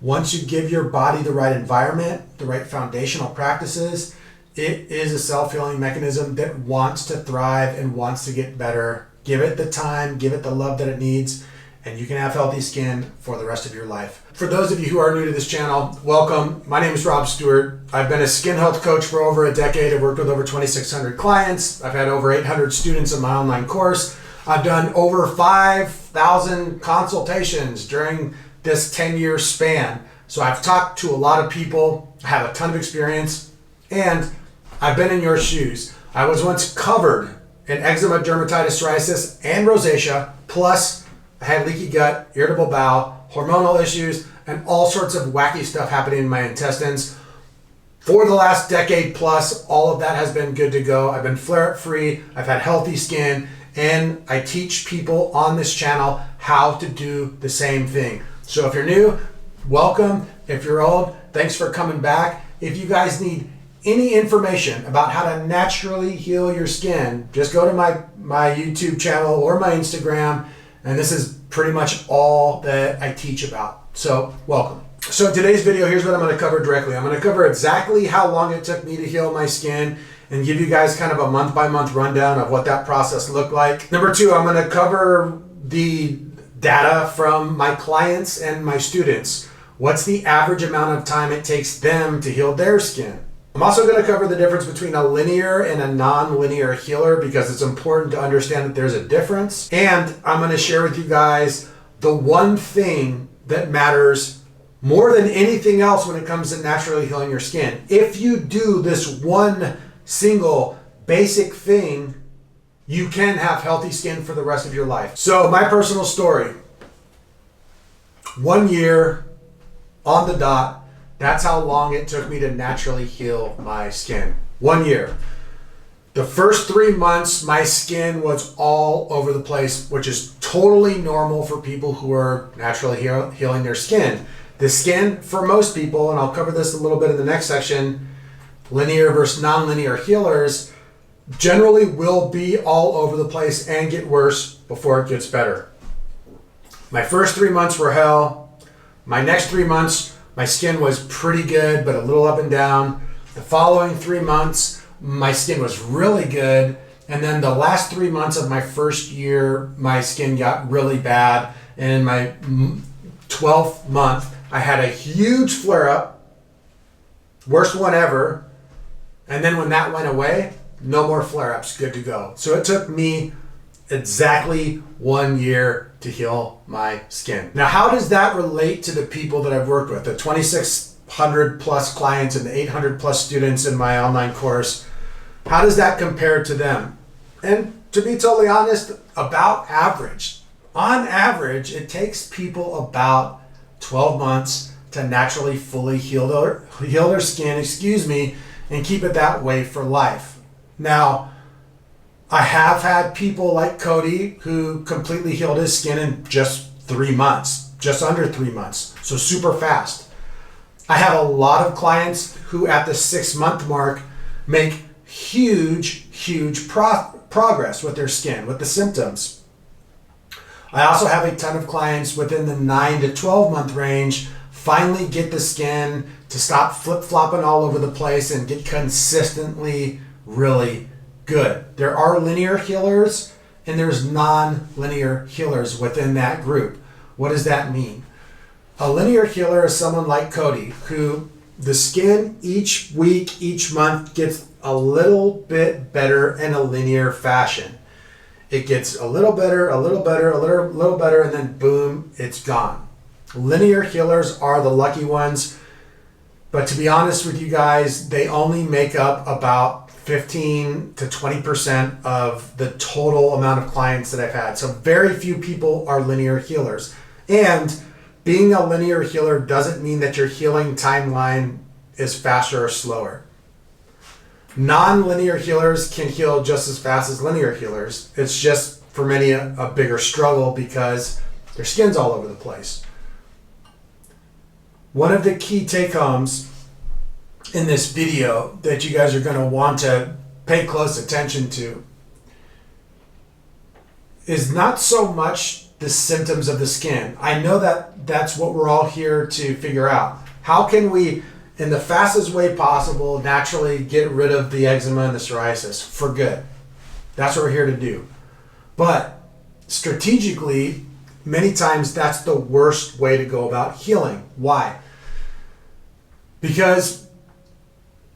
Once you give your body the right environment, the right foundational practices, it is a self-healing mechanism that wants to thrive and wants to get better. Give it the time, give it the love that it needs, and you can have healthy skin for the rest of your life. For those of you who are new to this channel, welcome. My name is Rob Stewart. I've been a skin health coach for over a decade. I've worked with over 2,600 clients. I've had over 800 students in my online course. I've done over 5,000 consultations during this 10-year span. So I've talked to a lot of people, I have a ton of experience, and I've been in your shoes. I was once covered in eczema, dermatitis, psoriasis, and rosacea, plus I had leaky gut, irritable bowel, hormonal issues, and all sorts of wacky stuff happening in my intestines. For the last decade plus, all of that has been good to go. I've been flare-up free, I've had healthy skin, and I teach people on this channel how to do the same thing. So if you're new, welcome. If you're old, thanks for coming back. If you guys need any information about how to naturally heal your skin, just go to my YouTube channel or my Instagram, and this is pretty much all that I teach about. So welcome. So in today's video, here's what I'm going to cover directly. I'm going to cover exactly how long it took me to heal my skin and give you guys kind of a month-by-month rundown of what that process looked like. Number two, I'm going to cover the data from my clients and my students. What's the average amount of time it takes them to heal their skin? I'm also going to cover the difference between a linear and a non-linear healer because it's important to understand that there's a difference. And I'm going to share with you guys the one thing that matters more than anything else when it comes to naturally healing your skin. If you do this one single basic thing, you can have healthy skin for the rest of your life. So my personal story, 1 year on the dot, that's how long it took me to naturally heal my skin. 1 year. The first 3 months, my skin was all over the place, which is totally normal for people who are naturally healing their skin. The skin, for most people, and I'll cover this a little bit in the next section, linear versus non-linear healers, generally will be all over the place and get worse before it gets better. My first 3 months were hell. My next 3 months, my skin was pretty good, but a little up and down. The following 3 months, my skin was really good. And then the last 3 months of my first year, my skin got really bad. And in my 12th month, I had a huge flare-up, worst one ever. And then when that went away, no more flare-ups, good to go. So it took me exactly 1 year to heal my skin. Now, how does that relate to the people that I've worked with, the 2,600 plus clients and the 800 plus students in my online course? How does that compare to them? And to be totally honest, about average. On average, it takes people about 12 months to naturally fully heal their skin, and keep it that way for life. Now, I have had people like Cody who completely healed his skin in just 3 months, just under 3 months, so super fast. I have a lot of clients who at the 6-month mark make huge progress with their skin, with the symptoms. I also have a ton of clients within the 9 to 12 month range finally get the skin to stop flip-flopping all over the place and get consistently really good. There are linear healers and there's non-linear healers within that group. What does that mean? A linear healer is someone like Cody who the skin each week, each month gets a little bit better in a linear fashion. It gets a little better, a little better, a little better, and then boom, it's gone. Linear healers are the lucky ones, but to be honest with you guys, they only make up about 15 to 20% of the total amount of clients that I've had. So very few people are linear healers. And being a linear healer doesn't mean that your healing timeline is faster or slower. Non-linear healers can heal just as fast as linear healers. It's just for many a bigger struggle because their skin's all over the place. One of the key take-homes in this video that you guys are going to want to pay close attention to is not so much the symptoms of the skin. I know that that's what we're all here to figure out. How can we, in the fastest way possible, naturally get rid of the eczema and the psoriasis for good? That's what we're here to do. But strategically, many times that's the worst way to go about healing. Why? Because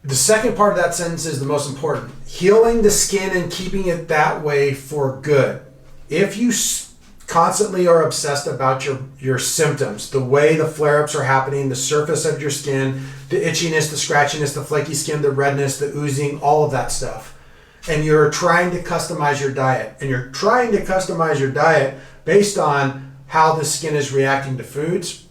the second part of that sentence is the most important. Healing the skin and keeping it that way for good. If you constantly are obsessed about your symptoms, the way the flare-ups are happening, the surface of your skin, the itchiness, the scratchiness, the flaky skin, the redness, the oozing, all of that stuff, and you're trying to customize your diet, based on how the skin is reacting to foods,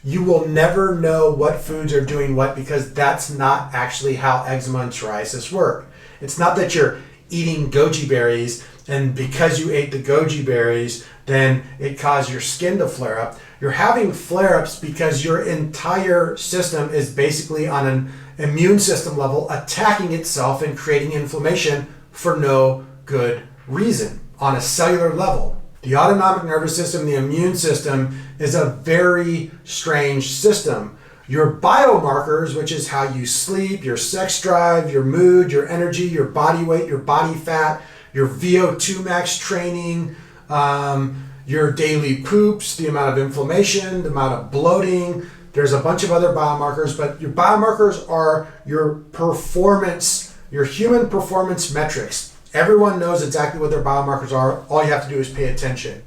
you will never know what foods are doing what, because that's not actually how eczema and psoriasis work. It's not that you're eating goji berries and because you ate the goji berries, then it caused your skin to flare up. You're having flare-ups because your entire system is basically on an immune system level attacking itself and creating inflammation for no good reason on a cellular level. The autonomic nervous system, the immune system, is a very strange system. Your biomarkers, which is how you sleep, your sex drive, your mood, your energy, your body weight, your body fat, your VO2 max training, your daily poops, the amount of inflammation, the amount of bloating. There's a bunch of other biomarkers, but your biomarkers are your performance, your human performance metrics. Everyone knows exactly what their biomarkers are. All you have to do is pay attention.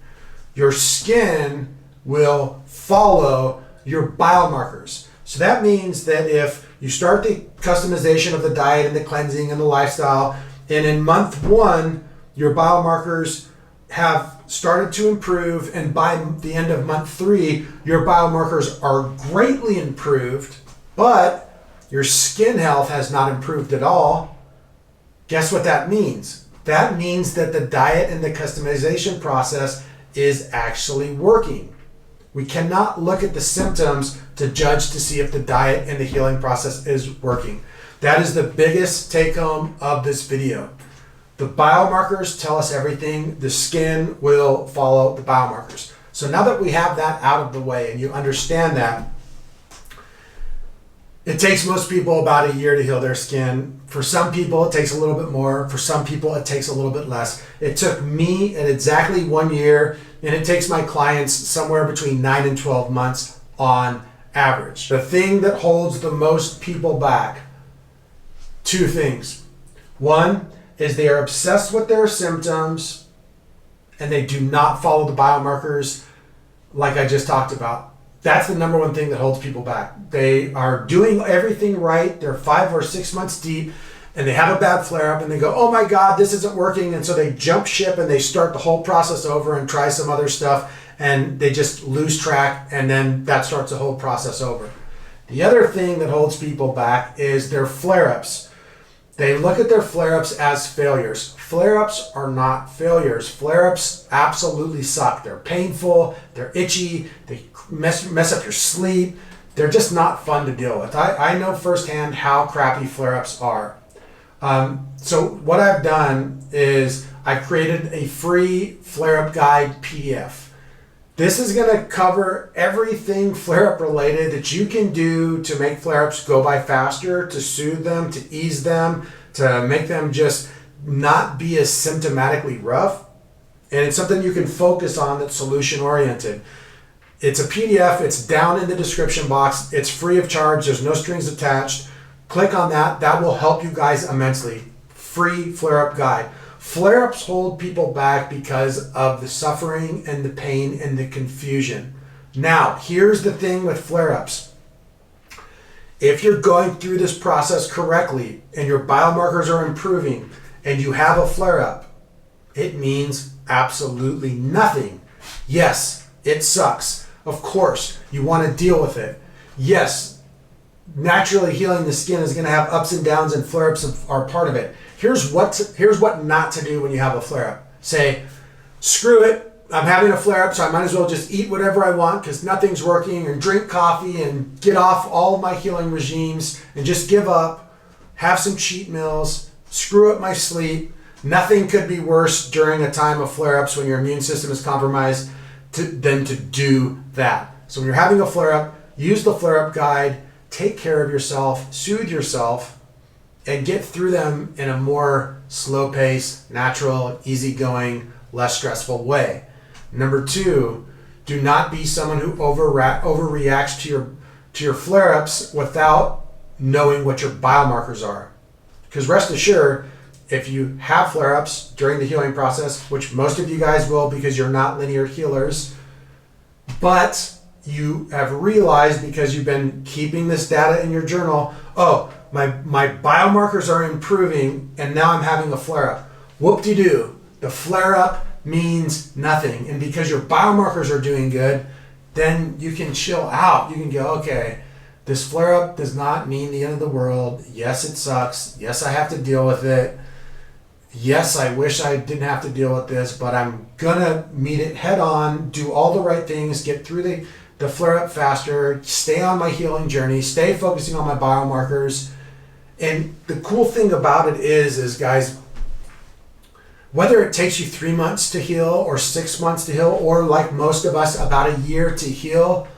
Your skin will follow your biomarkers. So that means that if you start the customization of the diet and the cleansing and the lifestyle, and in month 1, your biomarkers have started to improve, and by the end of month 3, your biomarkers are greatly improved, but your skin health has not improved at all, guess what that means? That means that the diet and the customization process is actually working. We cannot look at the symptoms to judge to see if the diet and the healing process is working. That is the biggest take home of this video. The biomarkers tell us everything. The skin will follow the biomarkers. So now that we have that out of the way and you understand that, it takes most people about a year to heal their skin. For some people, it takes a little bit more. For some people, it takes a little bit less. It took me at exactly 1 year, and it takes my clients somewhere between 9 and 12 months on average. The thing that holds the most people back, 2 things. One is they are obsessed with their symptoms and they do not follow the biomarkers like I just talked about. That's the number one thing that holds people back. They are doing everything right. They're 5 or 6 months deep and they have a bad flare up and they go, oh my God, this isn't working. And so they jump ship and they start the whole process over and try some other stuff and they just lose track, and then that starts the whole process over. The other thing that holds people back is their flare-ups. They look at their flare-ups as failures. Flare-ups are not failures. Flare-ups absolutely suck. They're painful, they're itchy, they mess up your sleep. They're just not fun to deal with. I know firsthand how crappy flare-ups are. So what I've done is I created a free flare-up guide PDF. This is going to cover everything flare-up related that you can do to make flare-ups go by faster, to soothe them, to ease them, to make them just not be as symptomatically rough. And it's something you can focus on that's solution-oriented. It's a PDF. It's down in the description box. It's free of charge. There's no strings attached. Click on that. That will help you guys immensely. Free flare-up guide. Flare-ups hold people back because of the suffering and the pain and the confusion. Now, here's the thing with flare-ups. If you're going through this process correctly and your biomarkers are improving and you have a flare-up, it means absolutely nothing. Yes, it sucks. Of course, you want to deal with it. Yes, naturally healing the skin is going to have ups and downs, and flare-ups are part of it. Here's what not to do when you have a flare-up. Say, screw it, I'm having a flare-up, so I might as well just eat whatever I want because nothing's working, and drink coffee and get off all of my healing regimes and just give up, have some cheat meals, screw up my sleep, Nothing could be worse during a time of flare-ups when your immune system is compromised than to do that. So when you're having a flare-up, use the flare-up guide, take care of yourself, soothe yourself, and get through them in a more slow-paced, natural, easygoing, less stressful way. Number 2, do not be someone who overreacts to your flare-ups without knowing what your biomarkers are. Because rest assured, if you have flare-ups during the healing process, which most of you guys will because you're not linear healers, but you have realized because you've been keeping this data in your journal, oh, my biomarkers are improving and now I'm having a flare-up. Whoop-de-doo. The flare-up means nothing. And because your biomarkers are doing good, then you can chill out. You can go, okay, this flare-up does not mean the end of the world. Yes, it sucks. Yes, I have to deal with it. Yes, I wish I didn't have to deal with this, but I'm gonna meet it head on, do all the right things, get through the flare-up faster, stay on my healing journey, stay focusing on my biomarkers. And the cool thing about it is guys, whether it takes you 3 months to heal or 6 months to heal, or like most of us, about a year to heal,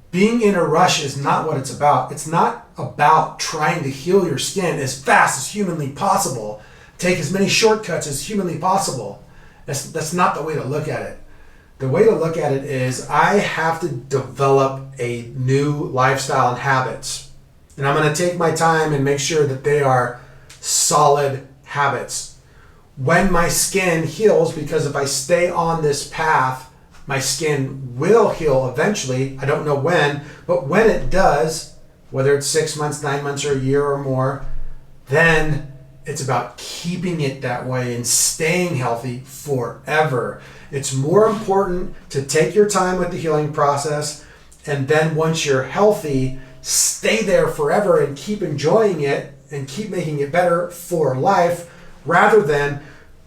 being in a rush is not what it's about. It's not about trying to heal your skin as fast as humanly possible. Take as many shortcuts as humanly possible. That's not the way to look at it. The way to look at it is I have to develop a new lifestyle and habits. And I'm going to take my time and make sure that they are solid habits. When my skin heals, because if I stay on this path, my skin will heal eventually. I don't know when, but when it does, whether it's 6 months, 9 months, or a year or more, then it's about keeping it that way and staying healthy forever. It's more important to take your time with the healing process, and then once you're healthy, stay there forever and keep enjoying it and keep making it better for life, rather than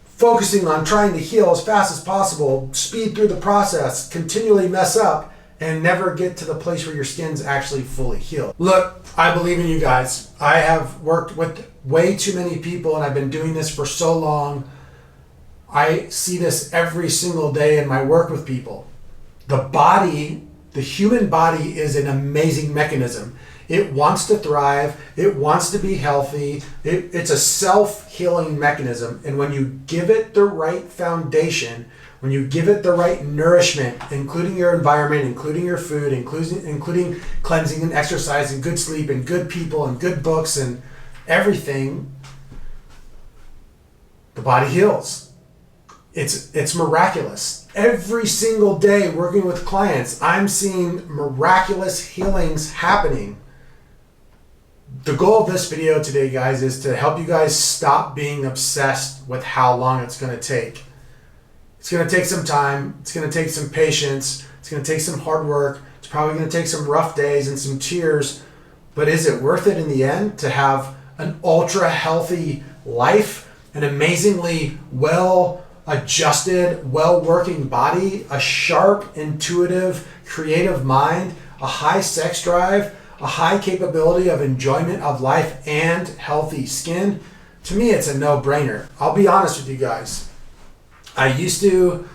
focusing on trying to heal as fast as possible, speed through the process, continually mess up, and never get to the place where your skin's actually fully healed. Look, I believe in you guys. I have worked with way too many people, and I've been doing this for so long. I see this every single day in my work with people. The human body is an amazing mechanism. It wants to thrive. It wants to be healthy. It's a self-healing mechanism. And when you give it the right foundation, when you give it the right nourishment, including your environment, including your food, including cleansing and exercise and good sleep and good people and good books and everything, the body heals. It's miraculous. Every single day working with clients, I'm seeing miraculous healings happening. The goal of this video today, guys, is to help you guys stop being obsessed with how long it's going to take. It's going to take some time. It's going to take some patience. It's going to take some hard work. It's probably going to take some rough days and some tears. But is it worth it in the end to have an ultra healthy life, an amazingly well-adjusted, well-working body, a sharp, intuitive, creative mind, a high sex drive, a high capability of enjoyment of life, and healthy skin? To me, it's a no-brainer. I'll be honest with you guys. I used to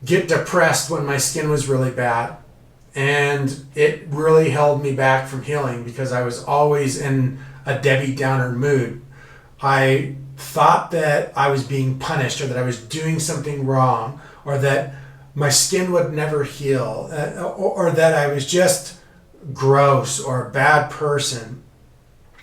get depressed when my skin was really bad, and it really held me back from healing because I was always in a Debbie Downer mood. I thought that I was being punished, or that I was doing something wrong, or that my skin would never heal, or that I was just gross or a bad person.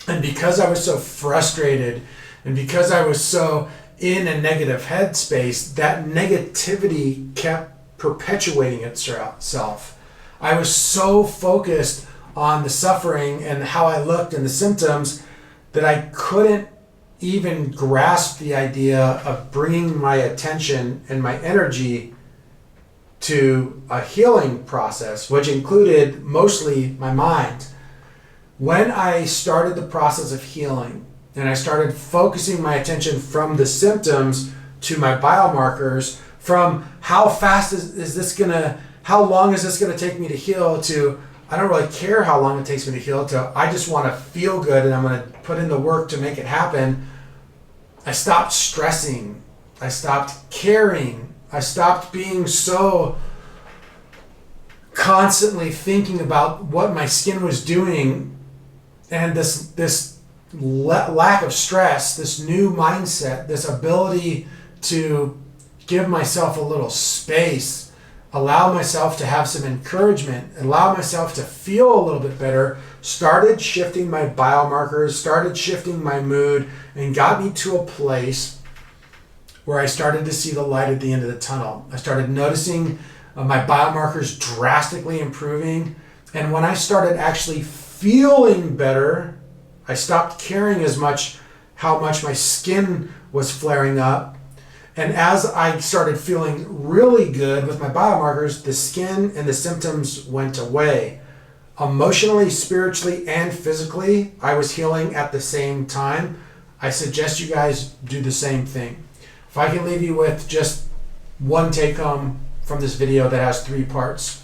And because I was so frustrated, and because I was so in a negative headspace, that negativity kept perpetuating itself. I was so focused on the suffering and how I looked and the symptoms that I couldn't even grasp the idea of bringing my attention and my energy to a healing process, which included mostly my mind. When I started the process of healing and I started focusing my attention from the symptoms to my biomarkers, from how long is this gonna take me to heal, to I don't really care how long it takes me to heal, to I just want to feel good and I'm going to put in the work to make it happen, I stopped stressing. I stopped caring. I stopped being so constantly thinking about what my skin was doing. And this lack of stress, this new mindset, this ability to give myself a little space, allow myself to have some encouragement, allow myself to feel a little bit better, started shifting my biomarkers, started shifting my mood, and got me to a place where I started to see the light at the end of the tunnel. I started noticing my biomarkers drastically improving. And when I started actually feeling better, I stopped caring as much how much my skin was flaring up. And as I started feeling really good with my biomarkers, the skin and the symptoms went away. Emotionally, spiritually, and physically, I was healing at the same time. I suggest you guys do the same thing. If I can leave you with just one take home from this video that has 3 parts.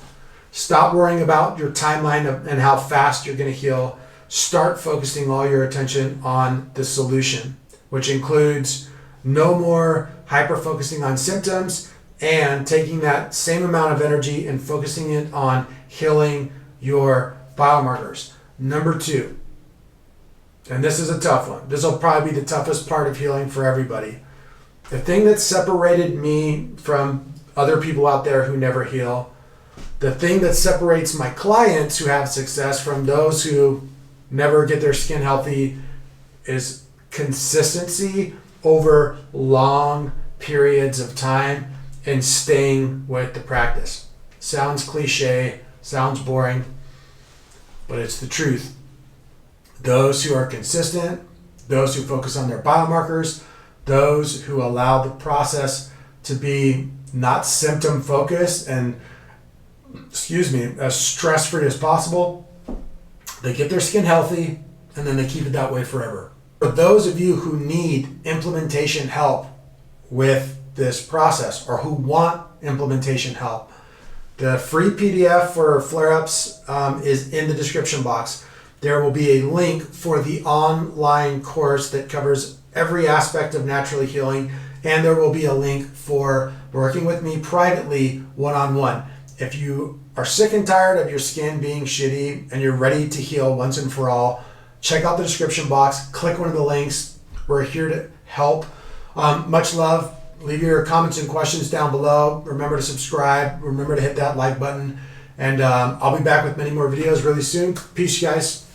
Stop worrying about your timeline and how fast you're going to heal. Start focusing all your attention on the solution, which includes no more hyper-focusing on symptoms and taking that same amount of energy and focusing it on healing your biomarkers. Number 2, and this is a tough one. This will probably be the toughest part of healing for everybody. The thing that separated me from other people out there who never heal, the thing that separates my clients who have success from those who never get their skin healthy, is consistency over long periods of time and staying with the practice. Sounds cliche, sounds boring, but it's the truth. Those who are consistent, those who focus on their biomarkers, those who allow the process to be not symptom focused and, as stress free as possible, they get their skin healthy and then they keep it that way forever. For those of you who need implementation help with this process or who want implementation help, the free PDF for flare-ups is in the description box. There will be a link for the online course that covers every aspect of naturally healing, and there will be a link for working with me privately one-on-one. If you are sick and tired of your skin being shitty and you're ready to heal once and for all, check out the description box, click one of the links. We're here to help. Much love. Leave your comments and questions down below. Remember to subscribe. Remember to hit that like button. And I'll be back with many more videos really soon. Peace, you guys.